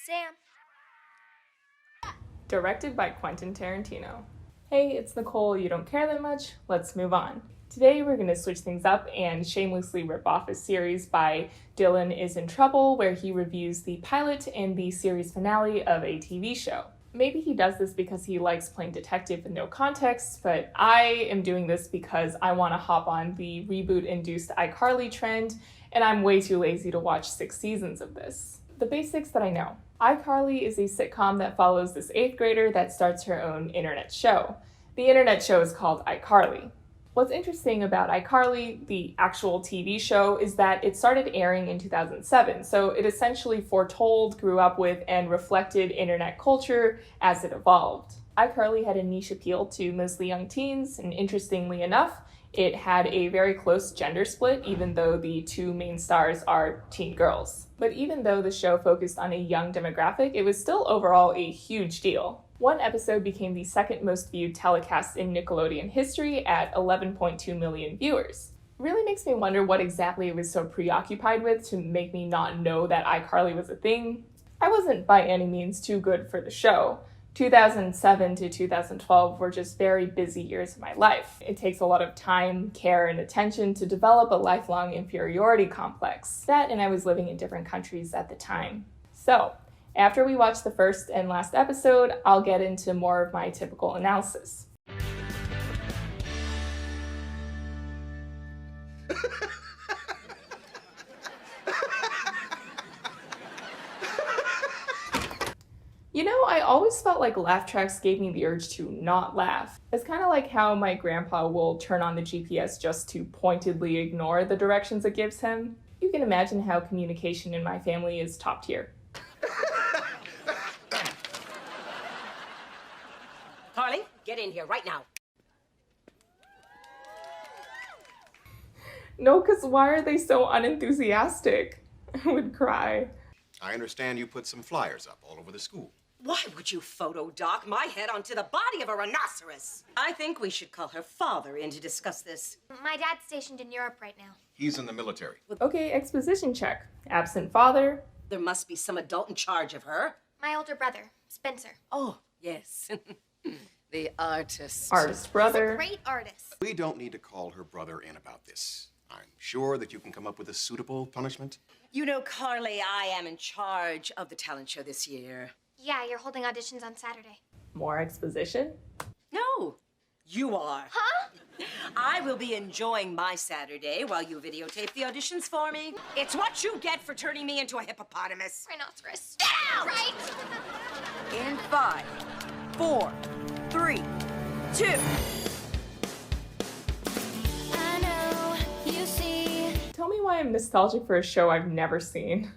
Sam. Directed by Quinton Tarantino. Hey, it's Nicole, you don't care that much, let's move on. Today we're going to switch things up and shamelessly rip off a series by Dylan Is in Trouble, where he reviews the pilot and the series finale of a TV show. Maybe he does this because he likes playing detective with no context, but I am doing this because I want to hop on the reboot-induced iCarly trend, and I'm way too lazy to watch 6 seasons of this. The basics that I know. iCarly is a sitcom that follows this 8th grader that starts her own internet show. The internet show is called iCarly. What's interesting about iCarly, the actual TV show, is that it started airing in 2007, so it essentially foretold, grew up with, and reflected internet culture as it evolved. iCarly had a niche appeal to mostly young teens, and interestingly enough, it had a very close gender split, even though the 2 main stars are teen girls. But even though the show focused on a young demographic, it was still overall a huge deal. One episode became the 2nd most viewed telecast in Nickelodeon history at 11.2 million viewers. Really makes me wonder what exactly it was so preoccupied with to make me not know that iCarly was a thing. I wasn't by any means too good for the show. 2007 to 2012 were just very busy years of my life. It takes a lot of time, care, and attention to develop a lifelong inferiority complex. That, and I was living in different countries at the time. So, after we watch the first and last episode, I'll get into more of my typical analysis. You know, I always felt like laugh tracks gave me the urge to not laugh. It's kind of like how my grandpa will turn on the GPS just to pointedly ignore the directions it gives him. You can imagine how communication in my family is top tier. Carly, get in here right now. No, because why are they so unenthusiastic? I would cry. I understand you put some flyers up all over the school. Why would you photo dock my head onto the body of a rhinoceros? I think we should call her father in to discuss this. My dad's stationed in Europe right now. He's in the military. Okay, exposition check. Absent father. There must be some adult in charge of her. My older brother, Spencer. Oh, yes. The artist. Artist He's a brother. great artist. We don't need to call her brother in about this. I'm sure that you can come up with a suitable punishment. You know, Carly, I am in charge of the talent show this year. Yeah, you're holding auditions on Saturday. More exposition. No, you are. Huh? I will be enjoying my Saturday while you videotape the auditions for me. It's what you get for turning me into a hippopotamus. Rhinoceros. Get out! Right? In 5, 4, 3, 2. I know you see. Tell me why I'm nostalgic for a show I've never seen.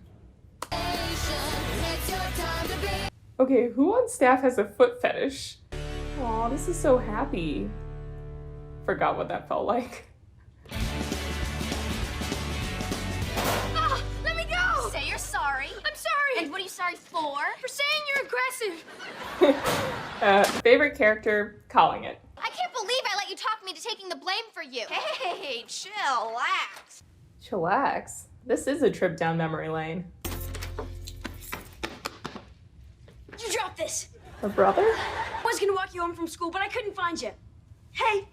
Okay, who on staff has a foot fetish? Aw, this is so happy. Forgot what that felt like. Oh, let me go! Say you're sorry. I'm sorry. And what are you sorry for? For saying you're aggressive. Favorite character, calling it. I can't believe I let you talk me to taking the blame for you. Hey, chillax. Chillax. This is a trip down memory lane. You dropped this. Her brother? I was gonna walk you home from school, but I couldn't find you. Hey,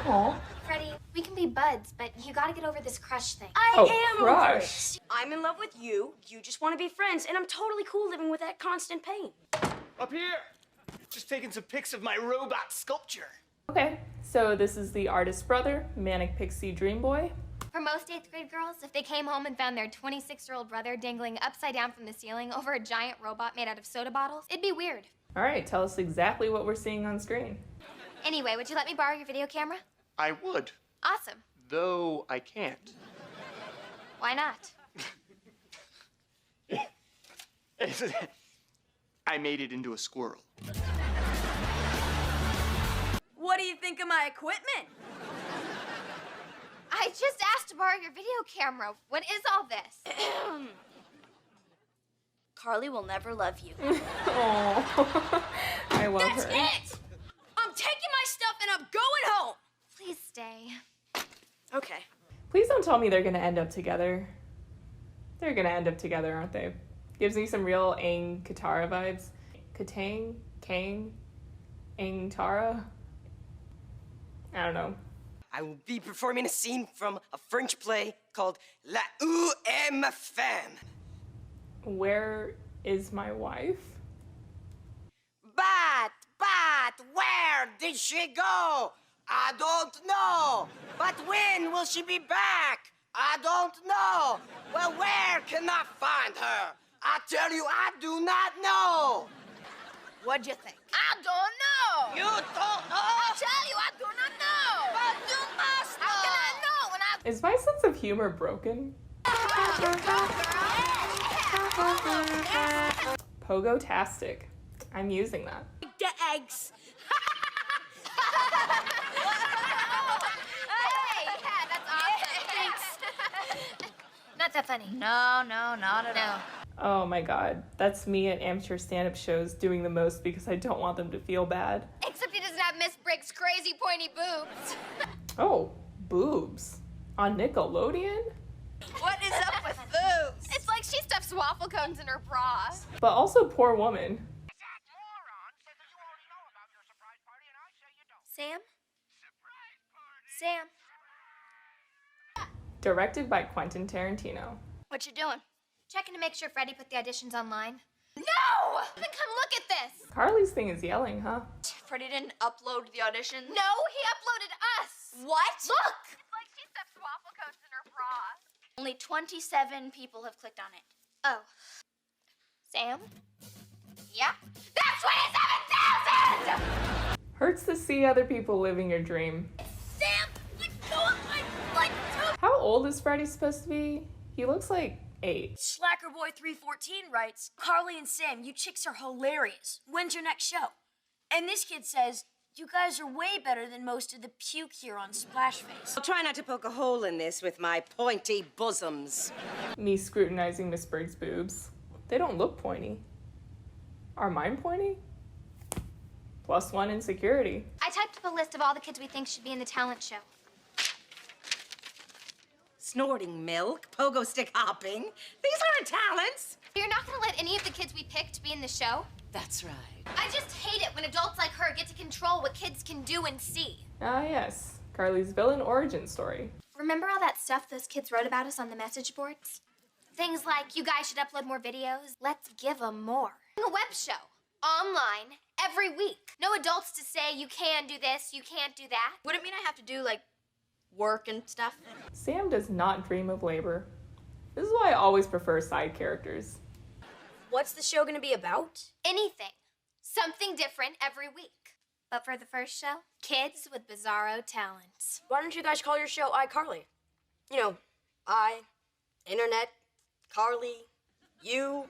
Aw. Freddie, we can be buds, but you gotta get over this crush thing. I Oh, am over crush. it. I'm in love with you. You just want to be friends, and I'm totally cool living with that constant pain. Up here! Just taking some pics of my robot sculpture. Okay, so this is the artist brother, Manic Pixie Dream Boy. For most 8th grade girls, if they came home and found their 26-year-old brother dangling upside down from the ceiling over a giant robot made out of soda bottles, it'd be weird. All right, tell us exactly what we're seeing on screen. Anyway, would you let me borrow your video camera? I would, Awesome. though I can't. Why not? I made it into a squirrel. What do you think of my equipment? I just asked to borrow your video camera. What is all this? Carly will never love you. Oh, I love That's her. it! I'm taking my stuff and I'm going home. Please stay. Okay. Please don't tell me they're gonna end up together. They're gonna end up together, aren't they? Gives me some real Aang Katara vibes. Katang? Kang? Aang Tara? I don't know. I will be performing a scene from a French play called La U.M. Femme. Where is my wife? But, where did she go? I don't know. But when will she be back? I don't know. Well, where can I find her? I tell you, I do not know. What'd you think? I don't know. You don't know? I tell you, I do not know. But you must know. How can I know when I... Is my sense of humor broken? Pogo-tastic. I'm using that. The eggs. Hey, yeah, that's awesome. Thanks. Not that funny. No, not at all. Oh my god, that's me at amateur stand-up shows doing the most because I don't want them to feel bad. Except he doesn't have Miss Briggs' crazy pointy boobs. Oh, boobs. On Nickelodeon? What is up with boobs? It's like she stuffs waffle cones in her bra. But also poor woman. Sam? Sam? Directed by Quinton Tarantino. What you doing? Checking to make sure Freddie put the auditions online. No! Then come look at this! Carly's thing is yelling, huh? Freddie didn't upload the audition. No, he uploaded us! What? Look! It's like she stuffs waffle cones in her bra. Only 27 people have clicked on it. Oh. Sam? Yeah? That's 27,000! Hurts to see other people living your dream. Sam! Like, How old is Freddie supposed to be? He looks like 8. Slackerboy314 writes, Carly and Sam, you chicks are hilarious. When's your next show? And this kid says, you guys are way better than most of the puke here on Splashface. I'll try not to poke a hole in this with my pointy bosoms. Me scrutinizing Miss Briggs' boobs. They don't look pointy. Are mine pointy? +1 insecurity. I typed up a list of all the kids we think should be in the talent show. Snorting milk, pogo stick hopping. These aren't talents. You're not gonna let any of the kids we picked be in the show? That's right. I just hate it when adults like her get to control what kids can do and see. Ah yes, Carly's villain origin story. Remember all that stuff those kids wrote about us on the message boards? Things like, you guys should upload more videos. Let's give them more. A web show, online, every week. No adults to say, you can do this, you can't do that. Would it mean I have to do, like, work and stuff? Sam does not dream of labor. This is why I always prefer side characters. What's the show gonna be about? Anything. Something different every week. But for the first show, kids with bizarro talents. Why don't you guys call your show iCarly? You know, internet, Carly, you.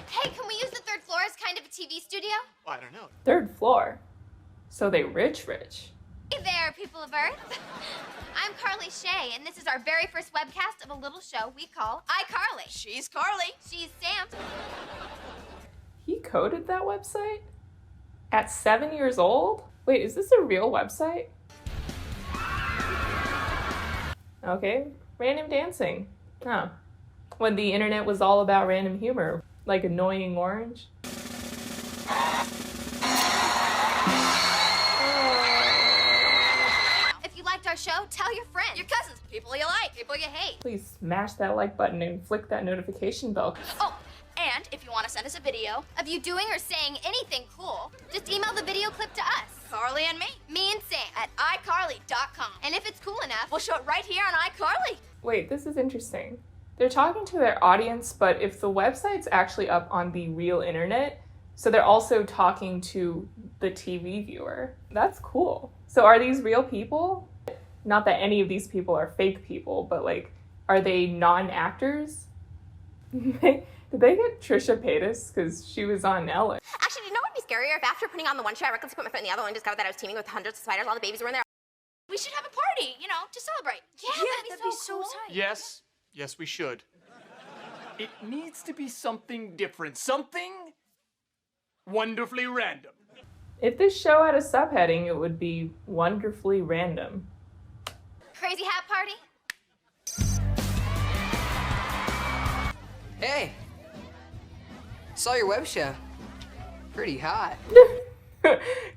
Hey, can we use the third floor as kind of a TV studio? I don't know. 3rd floor. So they rich. Hey there, people of Earth. I'm Carly Shay, and this is our very first webcast of a little show we call iCarly. She's Carly. She's Sam. He coded that website? At 7 years old? Wait, is this a real website? Okay, random dancing. Huh. When the internet was all about random humor, like Annoying Orange. If you liked our show, tell your friends, your cousins, people you like, people you hate. Please smash that like button and flick that notification bell. Oh, and if you want to send us a video of you doing or saying anything cool, just email the video clip to us. Carly and me. Me and Sam. At iCarly.com. And if it's cool enough, We'll show it right here on iCarly. Wait, this is interesting. They're talking to their audience, but if the website's actually up on the real internet, so they're also talking to the TV viewer. That's cool. So are these real people? Not that any of these people are fake people, but like, are they non-actors? Did they get Trisha Paytas? Because she was on Ellen. Actually, do you know what would be scarier if after putting on the one show, I recklessly put my foot in the other one and discovered that I was teaming with hundreds of spiders, all the babies were in there? We should have a party, you know, to celebrate. yeah, that'd be so cool. tight. Yes, we should. It needs to be something different, something wonderfully random. If this show had a subheading, it would be Wonderfully Random. Crazy hat party? Hey! Saw your web show. Pretty hot.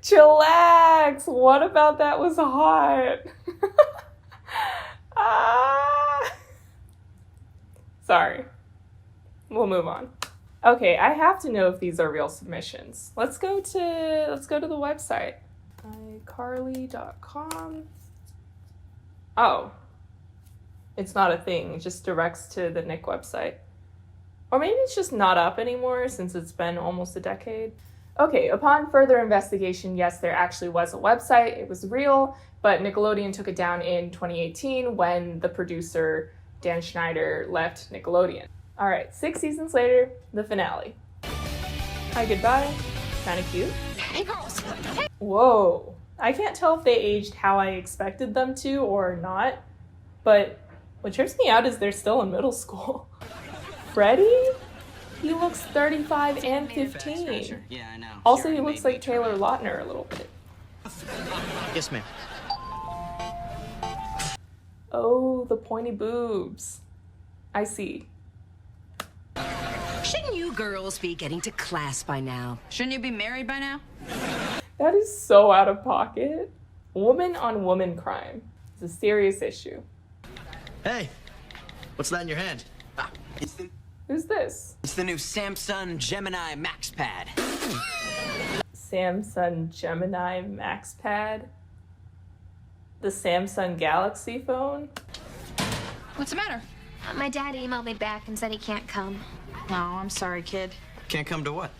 Chillax! What about that was hot? Ah. Sorry. We'll move on. Okay, I have to know if these are real submissions. Let's go to the website. iCarly.com. Oh. It's not a thing. It just directs to the Nick website. Or maybe it's just not up anymore since it's been almost a decade. Okay, upon further investigation, yes, there actually was a website. It was real, but Nickelodeon took it down in 2018 when the producer, Dan Schneider, left Nickelodeon. All right, 6 seasons later, the finale. Hi, goodbye. Kind of cute. Hey, girls. Hey. Whoa. I can't tell if they aged how I expected them to or not, but what trips me out is they're still in middle school. Freddie? He looks 35 and 15. Yeah, I know. Also, he looks like Taylor Lautner a little bit. Yes, ma'am. Oh, the pointy boobs. I see. Shouldn't you girls be getting to class by now? Shouldn't you be married by now? That is so out of pocket. Woman on woman crime is a serious issue. Hey, what's that in your hand? Who's this? It's the new Samsung Gemini Max Pad. Samsung Gemini Max Pad? The Samsung Galaxy phone? What's the matter? My dad emailed me back and said he can't come. Oh, I'm sorry, kid. Can't come to what?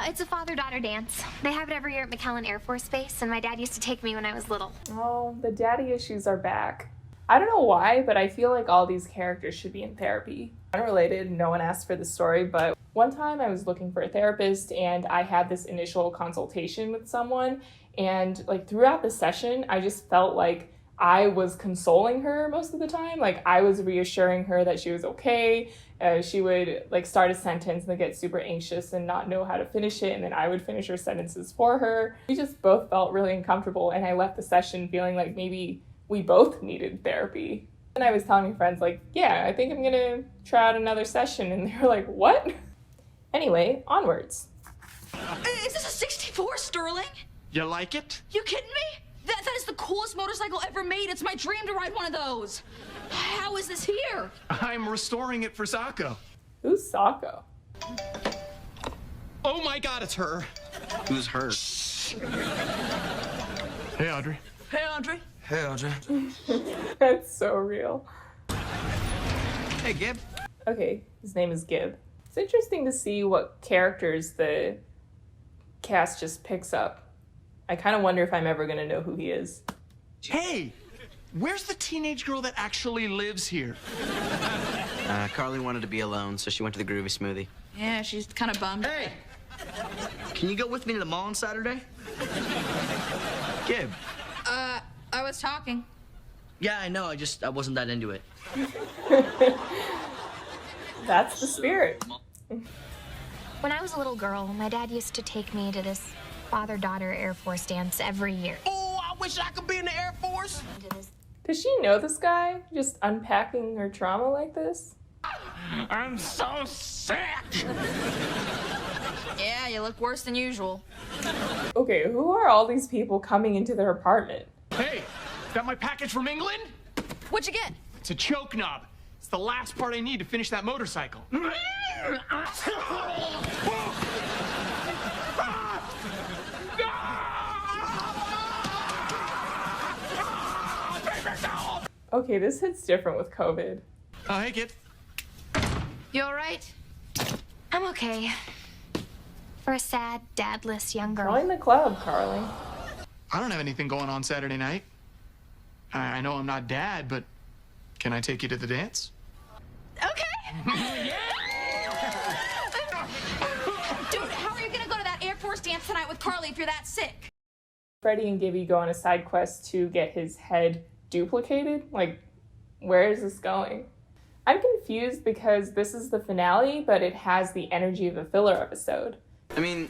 It's a father-daughter dance. They have it every year at McAllen Air Force Base, and my dad used to take me when I was little. Oh, the daddy issues are back. I don't know why, but I feel like all these characters should be in therapy. Unrelated, no one asked for the story, but one time I was looking for a therapist and I had this initial consultation with someone, and like throughout the session, I just felt like I was consoling her most of the time. Like I was reassuring her that she was okay. She would like start a sentence and then get super anxious and not know how to finish it, and then I would finish her sentences for her. We just both felt really uncomfortable, and I left the session feeling like maybe we both needed therapy. And I was telling my friends like, yeah, I think I'm gonna try out another session, and they were like, what? Anyway, onwards. Is this a 64 Sterling? You like it? You kidding me? That is the coolest motorcycle ever made. It's my dream to ride one of those. How is this here? I'm restoring it for Sako. Who's Sako? Oh my God, it's her. Who's her? Hey, Audrey. Hey, Andre. Hey, Audrey. That's so real. Hey, Gib. Okay, his name is Gib. It's interesting to see what characters the cast just picks up. I kind of wonder if I'm ever going to know who he is. Hey, where's the teenage girl that actually lives here? Carly wanted to be alone, so she went to the Groovy Smoothie. Yeah, she's kind of bummed. Hey, can you go with me to the mall on Saturday? Gib. I was talking. Yeah, I know. I wasn't that into it. That's the spirit. When I was a little girl, my dad used to take me to this father-daughter Air Force dance every year. Oh, I wish I could be in the Air Force. Does she know this guy? Just unpacking her trauma like this? I'm so sick. Yeah, you look worse than usual. Okay, who are all these people coming into their apartment? Hey, is that my package from England? What'd you get? It's a choke knob. It's the last part I need to finish that motorcycle. Okay, this hits different with COVID. Hey, kid. You all right? I'm okay. For a sad, dadless young girl. Join the club, Carly. I don't have anything going on Saturday night. I know I'm not dad, but can I take you to the dance? Okay. Dude, how are you gonna go to that Air Force dance tonight with Carly if you're that sick? Freddie and Gibby go on a side quest to get his head duplicated. Like, where is this going? I'm confused because this is the finale, but it has the energy of a filler episode. I mean,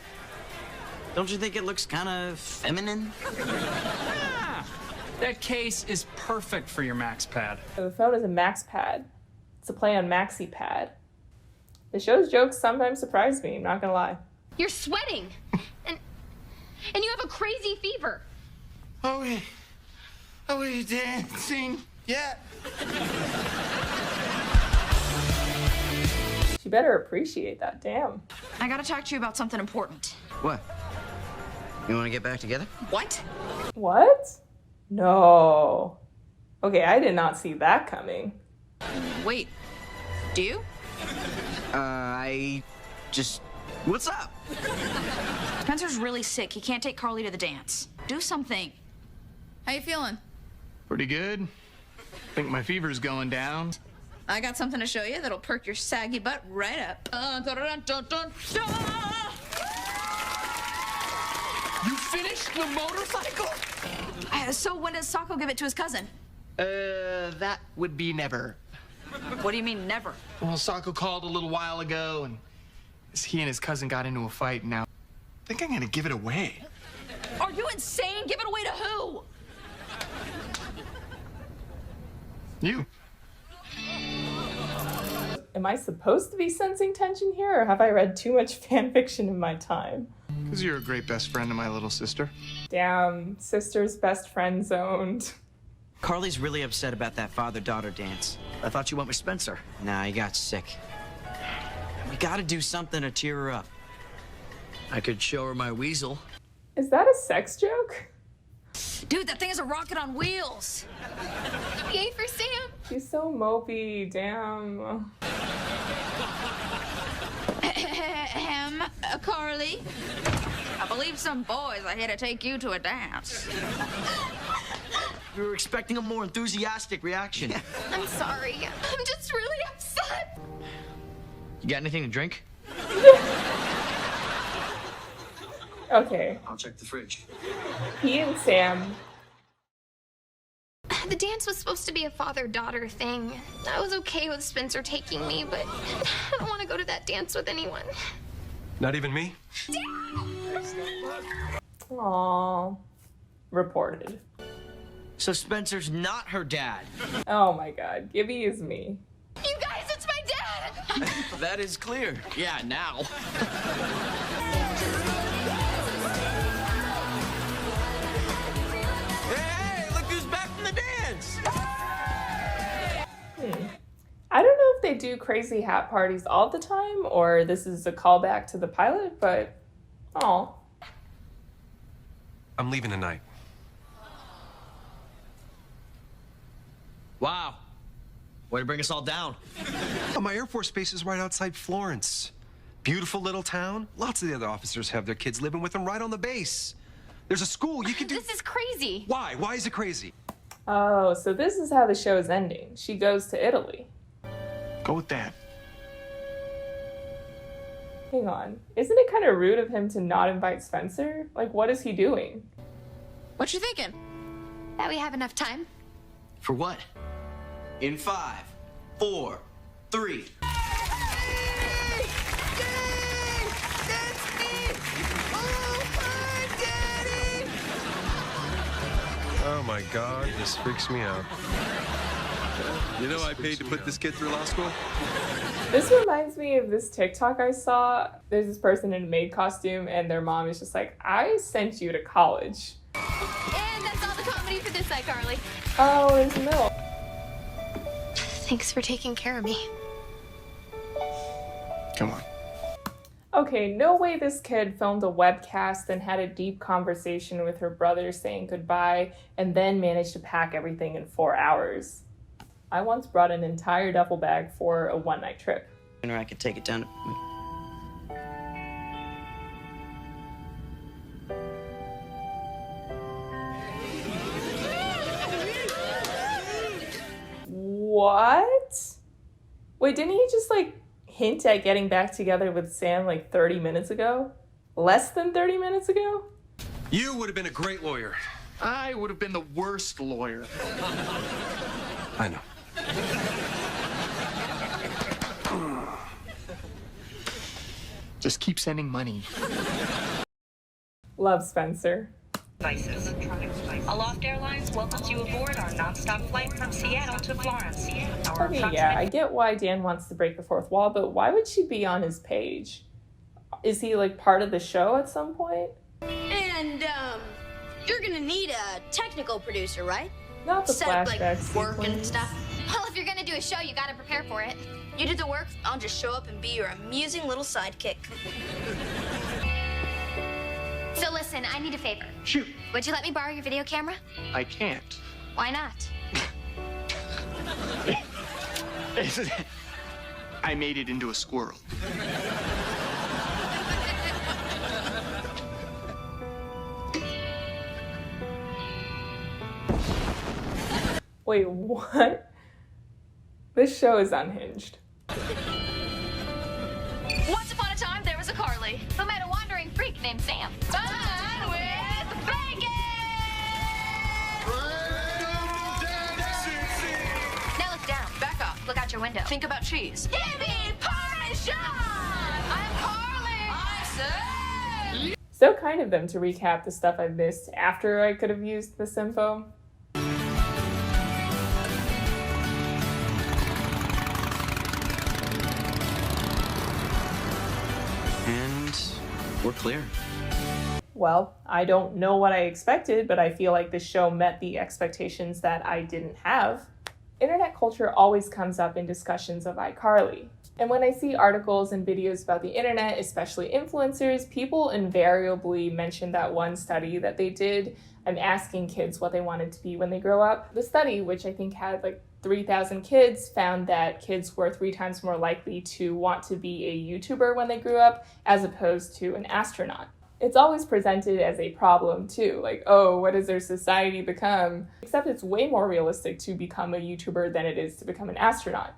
don't you think it looks kind of feminine? That case is perfect for your Max Pad. So the phone is a Max Pad. It's a play on Maxi Pad. The show's jokes sometimes surprise me, I'm not gonna lie. You're sweating. And you have a crazy fever. Are we dancing yet? She better appreciate that, damn. I gotta talk to you about something important. What? You want to get back together? What? What? No. Okay, I did not see that coming. Wait, do you? What's up? Spencer's really sick. He can't take Carly to the dance. Do something. How you feeling? Pretty good. Think my fever's going down. I got something to show you that'll perk your saggy butt right up. Dun, dun, dun, dun, dun, dun. You finished the motorcycle? So when does Sacco give it to his cousin? That would be never. What do you mean, never? Well, Sacco called a little while ago, and he and his cousin got into a fight, and now I think I'm gonna give it away. Are you insane? Give it away to who? You. Am I supposed to be sensing tension here, or have I read too much fan fiction in my time? Because you're a great best friend of my little sister. Damn, sister's best friend zoned. Carly's really upset about that father-daughter dance. I thought you went with Spencer. Nah, he got sick. We gotta do something to cheer her up. I could show her my weasel. Is that a sex joke? Dude, that thing is a rocket on wheels. Yay for Sam. She's so mopey, damn. Carly. I believe some boys are here to take you to a dance. We were expecting a more enthusiastic reaction. I'm sorry. I'm just really upset. You got anything to drink? Okay. I'll check the fridge. He and Sam. The dance was supposed to be a father-daughter thing. I was okay with Spencer taking me, but I don't want to go to that dance with anyone. Not even me? Aww. Reported. So Spencer's not her dad. Oh my god, Gibby is me. You guys, it's my dad! That is clear. Yeah, now. Hey, look who's back from the dance! I don't know if they do crazy hat parties all the time, or this is a callback to the pilot, but oh. I'm leaving tonight. Wow. Way to bring us all down. Oh, my Air Force base is right outside Florence. Beautiful little town. Lots of the other officers have their kids living with them right on the base. There's a school you can do. This is crazy. Why? Why is it crazy? Oh, so this is how the show is ending. She goes to Italy. Go with that. Hang on. Isn't it kind of rude of him to not invite Spencer? Like, what is he doing? What you thinking? That we have enough time. For what? In 5, 4, 3. Oh my God, this freaks me out. You know I paid to put this kid through law school? This reminds me of this TikTok I saw. There's this person in a maid costume, and their mom is just like, I sent you to college. And that's all the comedy for this iCarly. Oh, there's milk. Thanks for taking care of me. Come on. Okay, no way this kid filmed a webcast and had a deep conversation with her brother saying goodbye and then managed to pack everything in 4 hours. I once brought an entire duffel bag for a one-night trip. Or I could take it down to... What? Wait, didn't he just like hint at getting back together with Sam like 30 minutes ago? Less than 30 minutes ago? You would have been a great lawyer. I would have been the worst lawyer. I know. Just keep sending money. Love Spencer. devices. Aloft Airlines welcomes you aboard our nonstop flight from Seattle to Florence. Okay, yeah, I get why Dan wants to break the fourth wall, but why would she be on his page? Is he, like, part of the show at some point? And, you're gonna need a technical producer, right? Not the Set up, like, flashback work and sequence. stuff. Well, if you're gonna do a show, you gotta prepare for it. You did the work, I'll just show up and be your amusing little sidekick. So listen, I need a favor. Shoot. Would you let me borrow your video camera? I can't. Why not? I made it into a squirrel. Wait, what? This show is unhinged. Once upon a time, there was a Carly Who met a wandering freak named Sam. Fun with bacon! Now look down. Back up. Look out your window. Think about cheese. Gibby, Parmesan! I'm Carly! I said! So kind of them to recap the stuff I missed after I could have used this info. And we're clear. Well, I don't know what I expected, but I feel like this show met the expectations that I didn't have. Internet culture always comes up in discussions of iCarly. And when I see articles and videos about the internet, especially influencers, people invariably mention that one study that they did. I'm asking kids what they wanted to be when they grow up. The study, which I think had like 3,000 kids, found that kids were 3 times more likely to want to be a YouTuber when they grew up as opposed to an astronaut. It's always presented as a problem too, like, oh, what does their society become? Except it's way more realistic to become a YouTuber than it is to become an astronaut.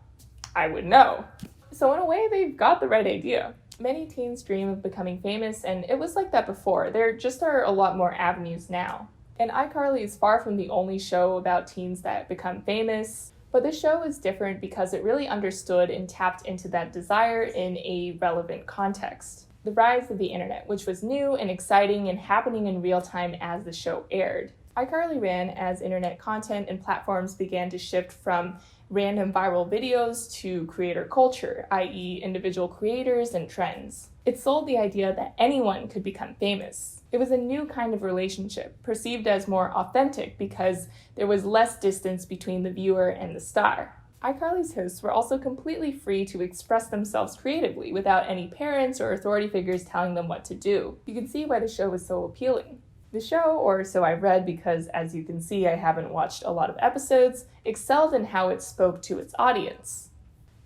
I would know. So in a way, they've got the right idea. Many teens dream of becoming famous, and it was like that before. There just are a lot more avenues now. And iCarly is far from the only show about teens that become famous, but this show is different because it really understood and tapped into that desire in a relevant context. The rise of the internet, which was new and exciting and happening in real time as the show aired. iCarly ran as internet content and platforms began to shift from random viral videos to creator culture, i.e. individual creators and trends. It sold the idea that anyone could become famous. It was a new kind of relationship, perceived as more authentic because there was less distance between the viewer and the star. iCarly's hosts were also completely free to express themselves creatively without any parents or authority figures telling them what to do. You can see why the show was so appealing. The show, or so I read because as you can see I haven't watched a lot of episodes, excelled in how it spoke to its audience.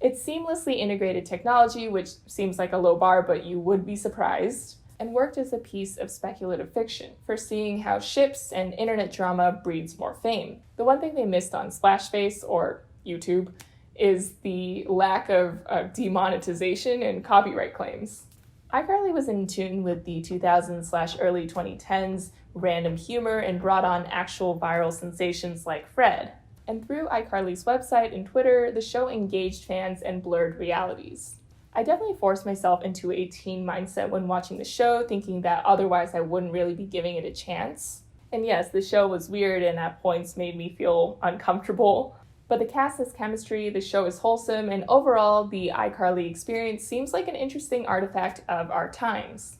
It seamlessly integrated technology, which seems like a low bar, but you would be surprised, and worked as a piece of speculative fiction for seeing how ships and internet drama breeds more fame. The one thing they missed on Splashface, or YouTube, is the lack of demonetization and copyright claims. iCarly was in tune with the 2000s/early 2010s random humor and brought on actual viral sensations like Fred. And through iCarly's website and Twitter, the show engaged fans and blurred realities. I definitely forced myself into a teen mindset when watching the show, thinking that otherwise I wouldn't really be giving it a chance. And yes, the show was weird and at points made me feel uncomfortable. But the cast has chemistry, the show is wholesome, and overall, the iCarly experience seems like an interesting artifact of our times.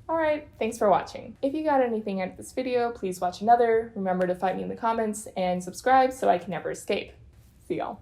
Alright, thanks for watching. If you got anything out of this video, please watch another. Remember to fight me in the comments and subscribe so I can never escape. See y'all.